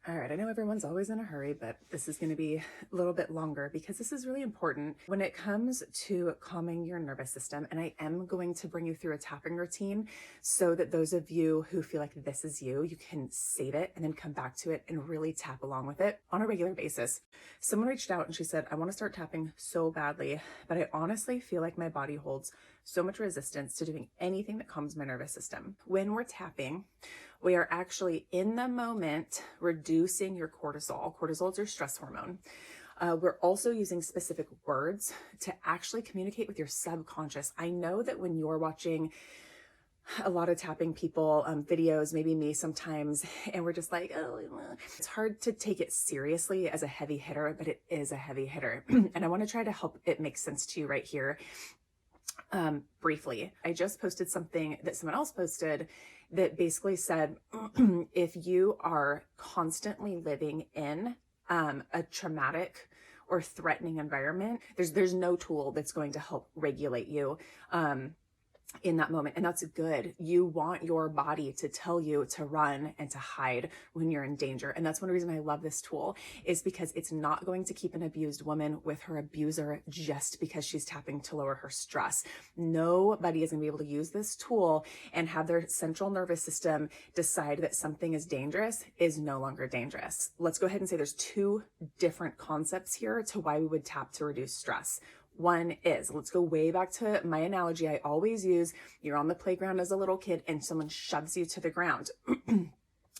All right, I know everyone's always in a hurry, but this is going to be a little bit longer because this is really important when it comes to calming your nervous system. And I am going to bring you through a tapping routine so that those of you who feel like this is you, you can save it and then come back to it and really tap along with it on a regular basis. Someone reached out and she said, I want to start tapping so badly, but I honestly feel like my body holds so much resistance to doing anything that calms my nervous system. When we're tapping, we are actually in the moment reducing your cortisol. Cortisol is your stress hormone. We're also using specific words to actually communicate with your subconscious. I know that when you're watching a lot of tapping people videos, maybe me sometimes, and we're just like, oh, it's hard to take it seriously as a heavy hitter, but it is a heavy hitter. And I want to try to help it make sense to you right here. Briefly, I just posted something that someone else posted that basically said, if you are constantly living in a traumatic or threatening environment, there's no tool that's going to help regulate you in that moment. And that's good. You want your body to tell you to run and to hide when you're in danger. And that's one reason I love this tool, is because it's not going to keep an abused woman with her abuser just because she's tapping to lower her stress. Nobody is going to be able to use this tool and have their central nervous system decide that something is dangerous is no longer dangerous. Let's go ahead and say there's two different concepts here to why we would tap to reduce stress. One is, let's go way back to my analogy I always use. You're on the playground as a little kid and someone shoves you to the ground.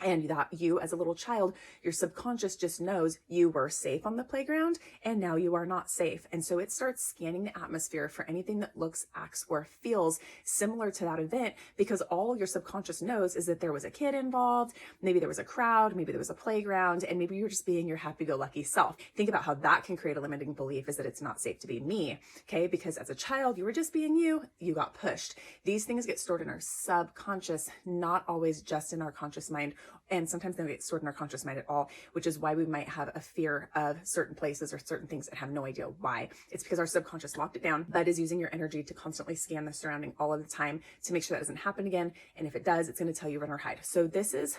And that you as a little child, your subconscious just knows you were safe on the playground and now you are not safe. And so it starts scanning the atmosphere for anything that looks, acts, or feels similar to that event, because all your subconscious knows is that there was a kid involved, maybe there was a crowd, maybe there was a playground, and maybe you're just being your happy-go-lucky self. Think about how that can create a limiting belief, is that it's not safe to be me, okay? Because as a child, you were just being you got pushed. These things get stored in our subconscious, not always just in our conscious mind. And sometimes they don't get stored in our conscious mind at all, which is why we might have a fear of certain places or certain things and have no idea why. It's because our subconscious locked it down, but is using your energy to constantly scan the surrounding all of the time to make sure that doesn't happen again. And if it does, it's going to tell you run or hide. So this is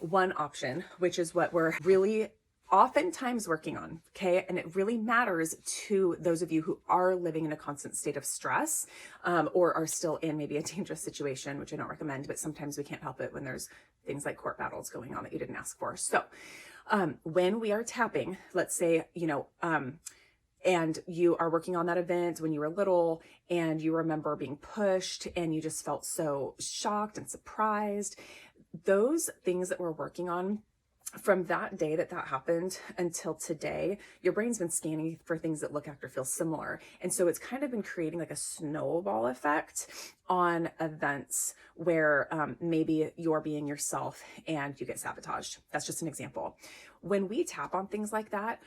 one option, which is what we're really oftentimes working on, okay? And it really matters to those of you who are living in a constant state of stress, or are still in maybe a dangerous situation, which I don't recommend, but sometimes we can't help it when there's things like court battles going on that you didn't ask for. So when we are tapping, let's say, and you are working on that event when you were little and you remember being pushed and you just felt so shocked and surprised, those things that we're working on from that day that happened until today, your brain's been scanning for things that look, act, or feel similar. And so it's kind of been creating like a snowball effect on events where maybe you're being yourself and you get sabotaged. That's just an example. When we tap on things like that,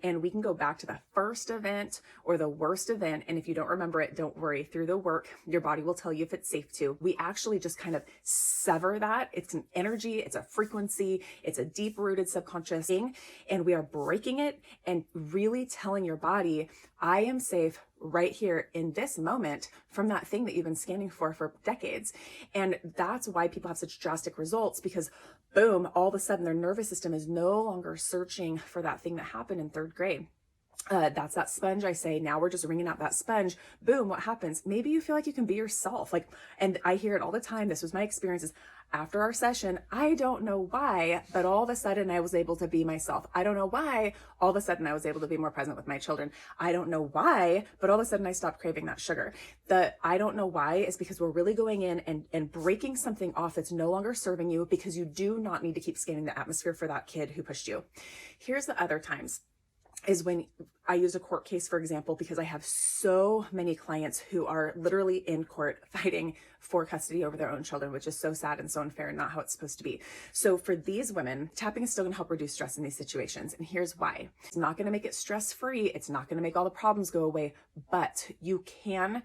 and we can go back to the first event or the worst event, and if you don't remember it, don't worry. Through the work, your body will tell you if it's safe to. We actually just kind of sever that. It's an energy, it's a frequency, it's a deep-rooted subconscious thing, and we are breaking it and really telling your body, I am safe right here in this moment from that thing that you've been scanning for decades. And that's why people have such drastic results, because boom, all of a sudden their nervous system is no longer searching for that thing that happened in third grade. That's that sponge. I say, now we're just wringing out that sponge. Boom, what happens? Maybe you feel like you can be yourself. And I hear it all the time. This was my experiences after our session. I don't know why, but all of a sudden I was able to be myself. I don't know why. All of a sudden I was able to be more present with my children. I don't know why, but all of a sudden I stopped craving that sugar. The I don't know why is because we're really going in and breaking something off that's no longer serving you, because you do not need to keep scanning the atmosphere for that kid who pushed you. Here's the other times. Is when I use a court case, for example, because I have so many clients who are literally in court fighting for custody over their own children, which is so sad and so unfair and not how it's supposed to be. So for these women, tapping is still going to help reduce stress in these situations. And here's why. It's not going to make it stress-free. It's not going to make all the problems go away, but you can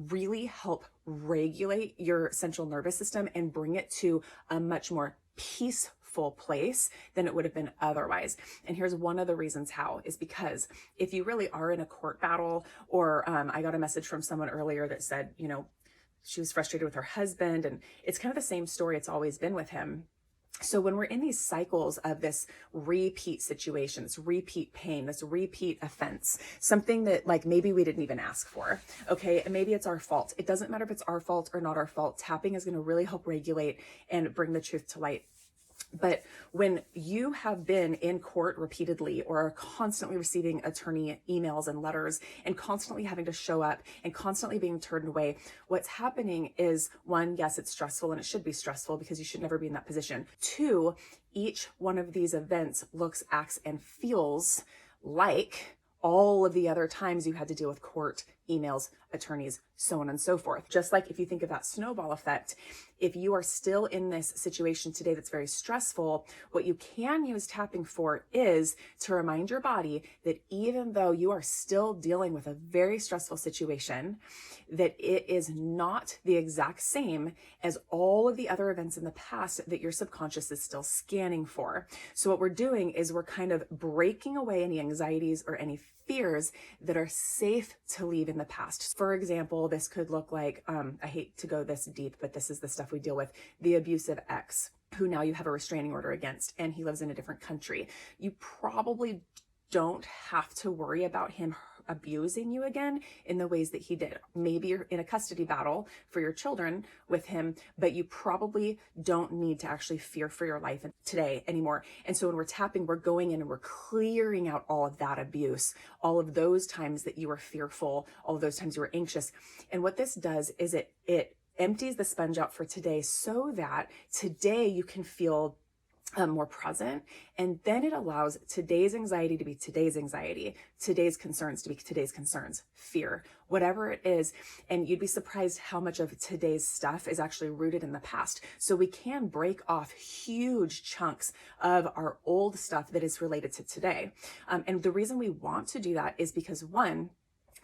really help regulate your central nervous system and bring it to a much more peaceful place than it would have been otherwise. And here's one of the reasons how, is because if you really are in a court battle, or I got a message from someone earlier that said, she was frustrated with her husband, and it's kind of the same story it's always been with him. So when we're in these cycles of this repeat situation, this repeat pain, this repeat offense, something that like maybe we didn't even ask for, okay, and maybe it's our fault. It doesn't matter if it's our fault or not our fault. Tapping is going to really help regulate and bring the truth to light. But when you have been in court repeatedly or are constantly receiving attorney emails and letters and constantly having to show up and constantly being turned away, what's happening is, one, yes, it's stressful and it should be stressful because you should never be in that position. Two, each one of these events looks, acts, and feels like all of the other times you had to deal with court, emails, attorneys, so on and so forth. Just like if you think of that snowball effect, if you are still in this situation today that's very stressful, what you can use tapping for is to remind your body that even though you are still dealing with a very stressful situation, that it is not the exact same as all of the other events in the past that your subconscious is still scanning for. So what we're doing is we're kind of breaking away any anxieties or any fears that are safe to leave in the past. For example, this could look like, I hate to go this deep, but this is the stuff we deal with, the abusive ex, who now you have a restraining order against, and he lives in a different country. You probably don't have to worry about him abusing you again in the ways that he did. Maybe you're in a custody battle for your children with him, but you probably don't need to actually fear for your life today anymore. And so when we're tapping, we're going in and we're clearing out all of that abuse, all of those times that you were fearful, all of those times you were anxious. And what this does is it empties the sponge out for today so that today you can feel more present. And then it allows today's anxiety to be today's anxiety, today's concerns to be today's concerns, fear, whatever it is. And you'd be surprised how much of today's stuff is actually rooted in the past. So we can break off huge chunks of our old stuff that is related to today. And the reason we want to do that is because, one,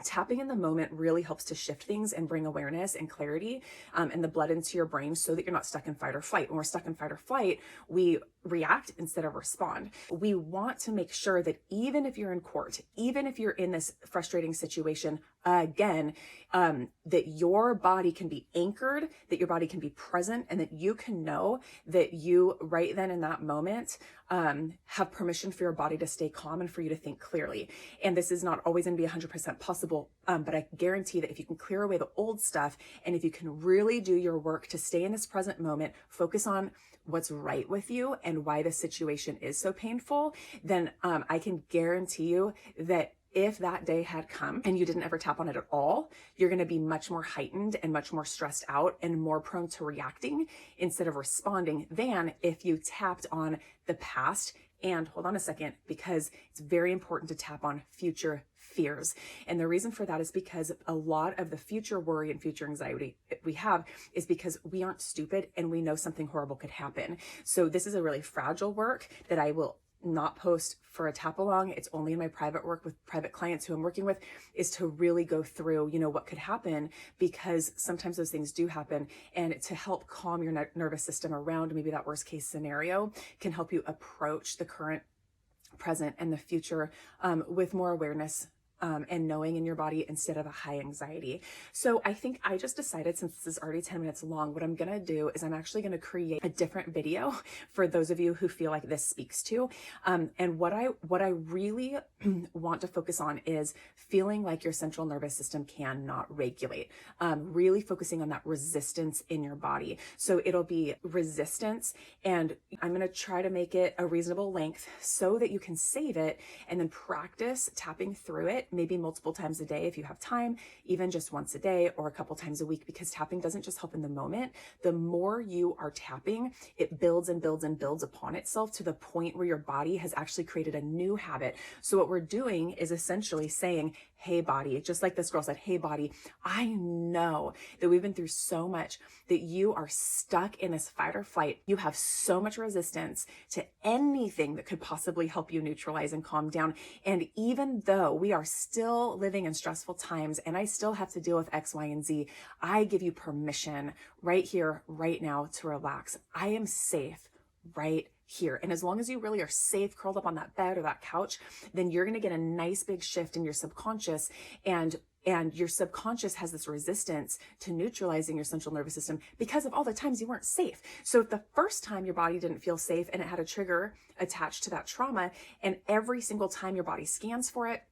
tapping in the moment really helps to shift things and bring awareness and clarity and the blood into your brain so that you're not stuck in fight or flight. When we're stuck in fight or flight, we react instead of respond. We want to make sure that even if you're in court, even if you're in this frustrating situation, again, that your body can be anchored, that your body can be present, and that you can know that you right then in that moment have permission for your body to stay calm and for you to think clearly. And this is not always going to be 100% possible, but I guarantee that if you can clear away the old stuff and if you can really do your work to stay in this present moment, focus on what's right with you and why the situation is so painful, then I can guarantee you that if that day had come and you didn't ever tap on it at all, you're going to be much more heightened and much more stressed out and more prone to reacting instead of responding than if you tapped on the past. And hold on a second, because it's very important to tap on future fears. And the reason for that is because a lot of the future worry and future anxiety we have is because we aren't stupid and we know something horrible could happen. So this is a really fragile work that I will not post for a tap along. It's only in my private work with private clients who I'm working with, is to really go through, what could happen, because sometimes those things do happen. And to help calm your nervous system around maybe that worst case scenario can help you approach the current, present, and the future with more awareness and knowing in your body instead of a high anxiety. So I think I just decided, since this is already 10 minutes long, what I'm going to do is I'm actually going to create a different video for those of you who feel like this speaks to. And what I really want to focus on is feeling like your central nervous system cannot regulate, really focusing on that resistance in your body. So it'll be resistance, and I'm going to try to make it a reasonable length so that you can save it and then practice tapping through it, maybe multiple times a day if you have time, even just once a day or a couple times a week, because tapping doesn't just help in the moment. The more you are tapping, it builds and builds and builds upon itself to the point where your body has actually created a new habit. So what we're doing is essentially saying, hey body, just like this girl said, hey body, I know that we've been through so much, that you are stuck in this fight or flight. You have so much resistance to anything that could possibly help you neutralize and calm down. And even though we are still living in stressful times and I still have to deal with X, Y, and Z, I give you permission right here, right now to relax. I am safe right here. And as long as you really are safe, curled up on that bed or that couch, then you're going to get a nice big shift in your subconscious. And And your subconscious has this resistance to neutralizing your central nervous system because of all the times you weren't safe. So if the first time your body didn't feel safe and it had a trigger attached to that trauma, and every single time your body scans for it,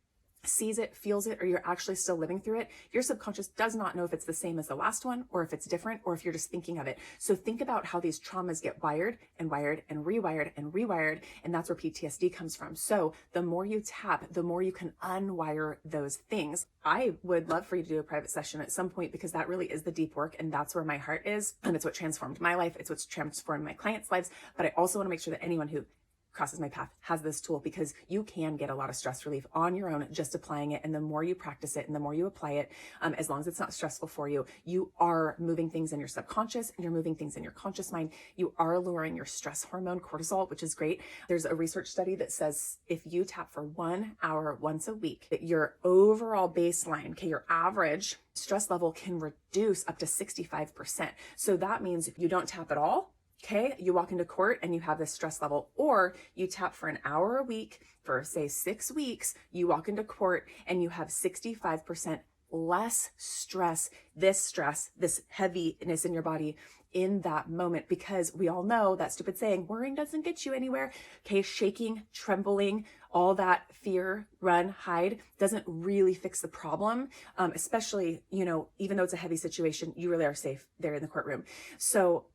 sees it, feels it, or you're actually still living through it, your subconscious does not know if it's the same as the last one, or if it's different, or if you're just thinking of it. So think about how these traumas get wired and wired and rewired and rewired, and that's where PTSD comes from. So the more you tap, the more you can unwire those things. I would love for you to do a private session at some point, because that really is the deep work, and that's where my heart is, and it's what transformed my life. It's what's transformed my clients' lives. But I also want to make sure that anyone who crosses my path has this tool, because you can get a lot of stress relief on your own just applying it. And the more you practice it and the more you apply it, as long as it's not stressful for you, you are moving things in your subconscious and you're moving things in your conscious mind. You are lowering your stress hormone cortisol, which is great. There's a research study that says if you tap for 1 hour once a week, that your overall baseline, okay, your average stress level can reduce up to 65%. So that means if you don't tap at all, okay, you walk into court and you have this stress level, or you tap for an hour a week for say 6 weeks, you walk into court and you have 65% less stress, this heaviness in your body in that moment, because we all know that stupid saying, worrying doesn't get you anywhere. Okay, shaking, trembling, all that fear, run, hide doesn't really fix the problem. Especially, even though it's a heavy situation, you really are safe there in the courtroom. So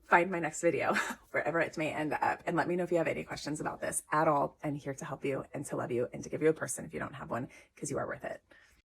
find my next video wherever it may end up, and let me know if you have any questions about this at all. I'm here to help you and to love you and to give you a person if you don't have one, because you are worth it.